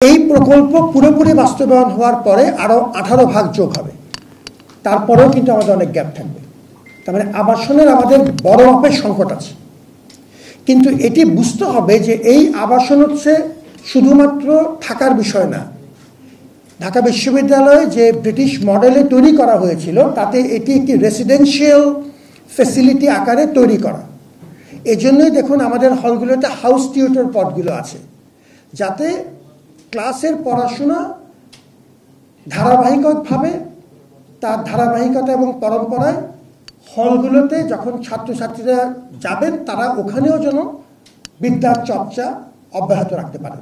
এই প্রকল্প পুরোপুরি বাস্তবায়ন হওয়ার পরে আরও 18 ভাগ যোগ হবে, তারপরেও কিন্তু আমাদের অনেক গ্যাপ থাকবে। তার মানে আবাসনের আমাদের বড় মাপের সংকট আছে। কিন্তু এটি বুঝতে হবে যে এই আবাসন হচ্ছে শুধুমাত্র থাকার বিষয় না। ঢাকা বিশ্ববিদ্যালয় যে ব্রিটিশ মডেলে তৈরি করা হয়েছিল তাতে এটি একটি রেসিডেন্সিয়াল ফ্যাসিলিটি আকারে তৈরি করা। এজন্যই দেখুন আমাদের হলগুলোতে হাউস টিউটর পদগুলো আছে, যাতে ক্লাসের পড়াশোনা ধারাবাহিকভাবে তার ধারাবাহিকতা এবং পরম্পরায় হলগুলোতে যখন ছাত্রছাত্রীরা যাবেন তারা ওখানেও যেন বিদ্যার চর্চা অব্যাহত রাখতে পারেন,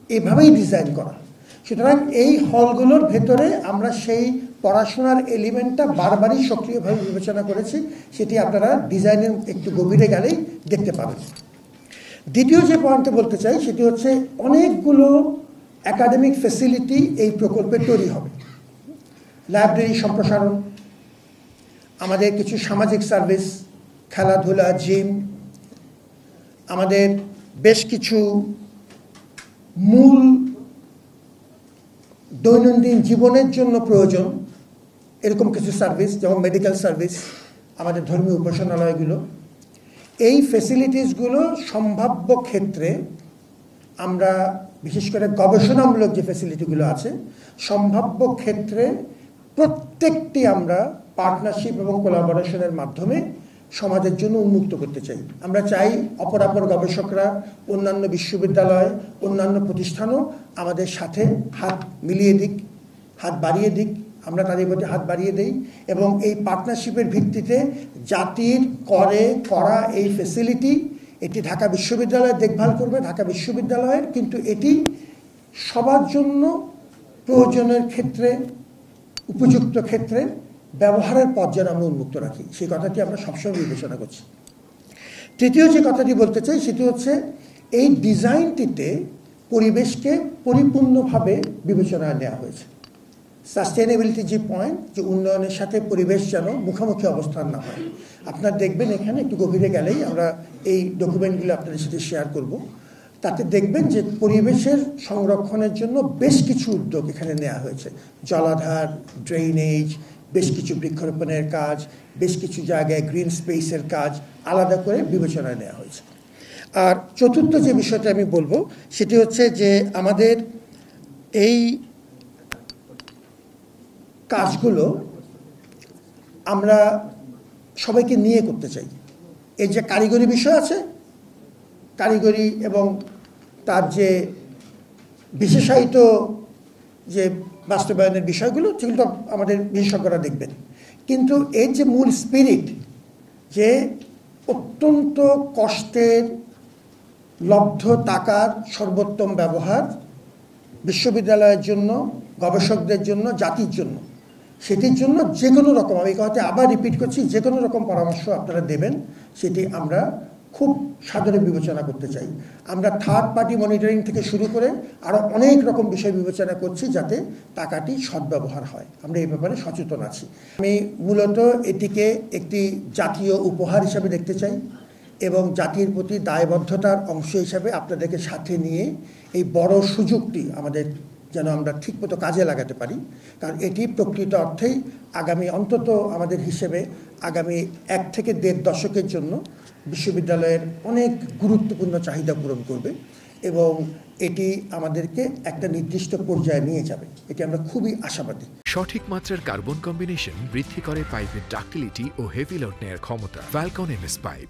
এভাবেই ডিজাইন করা। সুতরাং এই হলগুলোর ভেতরে আমরা সেই পড়াশোনার এলিমেন্টটা বারবারই সক্রিয়ভাবে বিবেচনা করেছি, সেটি আপনারা ডিজাইনের একটু গভীরে গেলেই দেখতে পাবেন। দ্বিতীয় যে পয়েন্টটা বলতে চাই সেটি হচ্ছে অনেকগুলো একাডেমিক ফ্যাসিলিটি এই প্রকল্পে তৈরি হবে। লাইব্রেরি সম্প্রসারণ, আমাদের কিছু সামাজিক সার্ভিস, খেলাধুলা, জিম, আমাদের বেশ কিছু মূল দৈনন্দিন জীবনের জন্য প্রয়োজন এরকম কিছু সার্ভিস, যেমন মেডিকেল সার্ভিস, আমাদের ধর্মীয় উপাসনালয়গুলো। এই ফ্যাসিলিটিসগুলো সম্ভাব্য ক্ষেত্রে আমরা বিশেষ করে গবেষণামূলক যে ফ্যাসিলিটিগুলো আছে সম্ভাব্য ক্ষেত্রে প্রত্যেকটি আমরা পার্টনারশিপ এবং কোলাবোরেশনের মাধ্যমে সমাজের জন্য উন্মুক্ত করতে চাই। আমরা চাই অপরাপর গবেষকরা, অন্যান্য বিশ্ববিদ্যালয়, অন্যান্য প্রতিষ্ঠানও আমাদের সাথে হাত মিলিয়ে দিক, হাত বাড়িয়ে দিক, আমরা তাদের প্রতি হাত বাড়িয়ে দেই এবং এই পার্টনারশিপের ভিত্তিতে জাতির করা এই ফ্যাসিলিটি এটি ঢাকা বিশ্ববিদ্যালয় দেখভাল করবে, ঢাকা বিশ্ববিদ্যালয়ের, কিন্তু এটি সবার জন্য প্রয়োজনের ক্ষেত্রে, উপযুক্ত ক্ষেত্রে ব্যবহারের পথ যেন আমরা উন্মুক্ত রাখি, সেই কথাটি আমরা সবসময় বিবেচনা করছি। তৃতীয় যে কথাটি বলতে চাই সেটি হচ্ছে এই ডিজাইনটিতে পরিবেশকে পরিপূর্ণভাবে বিবেচনায় নেওয়া হয়েছে। সাস্টেনেবিলিটি যে পয়েন্ট, যে উন্নয়নের সাথে পরিবেশ যেন মুখোমুখি অবস্থান না হয়। আপনারা দেখবেন এখানে একটু গভীরে গেলেই আমরা এই ডকুমেন্টগুলো আপনাদের সাথে শেয়ার করব, তাতে দেখবেন যে পরিবেশের সংরক্ষণের জন্য বেশ কিছু উদ্যোগ এখানে নেওয়া হয়েছে। জলাধার, ড্রেনেজ, বেশ কিছু বৃক্ষরোপণের কাজ, বেশ কিছু জায়গায় গ্রিন স্পেসের কাজ আলাদা করে বিবেচনায় নেওয়া হয়েছে। আর চতুর্থ যে বিষয়টা আমি বলবো সেটি হচ্ছে যে আমাদের এই কাজগুলো আমরা সবাইকে নিয়ে করতে চাই। এর যে কারিগরি বিষয় আছে, কারিগরি এবং তার যে বিশেষায়িত যে বাস্তবায়নের বিষয়গুলো সেগুলো আমাদের বিশেষজ্ঞরা দেখবেন, কিন্তু এর যে মূল স্পিরিট, যে অত্যন্ত কষ্টের লব্ধ টাকার সর্বোত্তম ব্যবহার বিশ্ববিদ্যালয়ের জন্য, গবেষকদের জন্য, জাতির জন্য, সেটির জন্য যে কোনো রকম, আমি এই কথাটি আবার রিপিট করছি, যে কোনো রকম পরামর্শ আপনারা দেবেন সেটি আমরা খুব সাদরে বিবেচনা করতে চাই। আমরা থার্ড পার্টি মনিটরিং থেকে শুরু করে আরও অনেক রকম বিষয় বিবেচনা করছি যাতে টাকাটি সদ্ব্যবহার হয়। আমরা এই ব্যাপারে সচেতন আছি। আমি মূলত এটিকে একটি জাতীয় উপহার হিসাবে দেখতে চাই এবং জাতির প্রতি দায়বদ্ধতার অংশ হিসাবে আপনাদেরকে সাথে নিয়ে এই বড় সুযোগটি আমাদের যেন আমরা ঠিকমতো কাজে লাগাতে পারি। কারণ এটি প্রকৃত অর্থেই আগামী অন্তত আমাদের হিসেবে আগামী 1 থেকে 1.5 দশকের জন্য বিশ্ববিদ্যালয়ের অনেক গুরুত্বপূর্ণ চাহিদা পূরণ করবে এবং এটি আমাদেরকে একটা নির্দিষ্ট পর্যায়ে নিয়ে যাবে, এটি আমরা খুবই আশাবাদী। সঠিক মাত্রার কার্বন কম্বিনেশন বৃদ্ধি করে পাইপের ডাক্টিলিটি ও হেভি লোড নেয়ার ক্ষমতা। Falcon MS pipe.